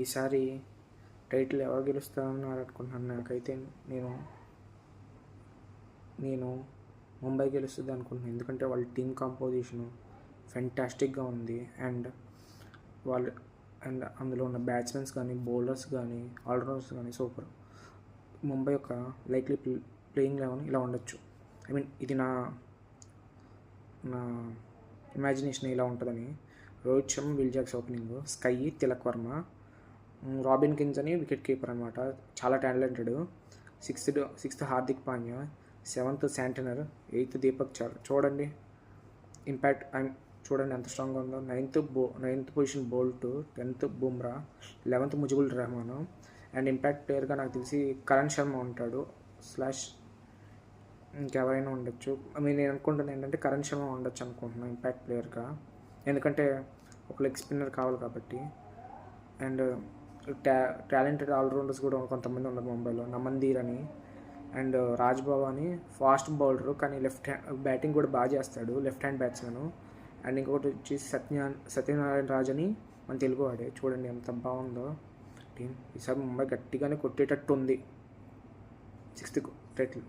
ఈసారి టైటిల్ ఎవరు గెలుస్తారని అనుకుంటున్నాను. నాకైతే నేను నేను ముంబై గెలుస్తుంది అనుకుంటున్నాను. ఎందుకంటే వాళ్ళ టీమ్ కాంపోజిషను ఫెంటాస్టిక్గా ఉంది. అండ్ అందులో ఉన్న బ్యాట్స్మెన్స్ కానీ, బౌలర్స్ కానీ, ఆల్రౌండర్స్ కానీ సూపర్. ముంబై యొక్క లైక్లీ ప్లేయింగ్ లెవెన్ ఇలా ఉండొచ్చు. ఐ మీన్ ఇది నా ఇమాజినేషన్ ఇలా ఉంటుందని. Rohit Sharma, Will Jacks opening, Sky, Tilak Varma, Robin Kings అని వికెట్ కీపర్ అనమాట, చాలా talented. Sixth Hardik Pandya, 7th Santner, 8th Deepak Chahar. చూడండి ఇంపాక్ట్ చూడండి ఎంత స్ట్రాంగ్గా ఉందో. 9th position Boult, 10th Bumrah, 11th Mujibul Rehman. And impact ప్లేయర్గా నాకు తెలిసి కరణ్ శర్మ ఉంటాడు ఇంకెవరైనా ఉండొచ్చు. నేను అనుకుంటున్నాను ఏంటంటే కరణ్ శర్మ ఉండొచ్చు అనుకుంటున్నాను ఇంపాక్ట్ ప్లేయర్గా, ఎందుకంటే ఒక లెగ్ స్పిన్నర్ కావాలి కాబట్టి. అండ్ టాలెంటెడ్ ఆల్రౌండర్స్ కూడా కొంతమంది ఉన్నారు ముంబైలో. నమన్దీర్ అని అండ్ రాజ్బాబు అని ఫాస్ట్ బౌలరు, కానీ బ్యాటింగ్ కూడా బాగా చేస్తాడు, లెఫ్ట్ హ్యాండ్ బ్యాట్స్మెన్. అండ్ ఇంకొకటి వచ్చేసి సత్యనారాయణ రాజ్ అని మన తెలుగు వాడే. చూడండి ఎంత బాగుందో టీం. ఈసారి ముంబై గట్టిగానే కొట్టేటట్టు ఉంది 6th టైటిల్.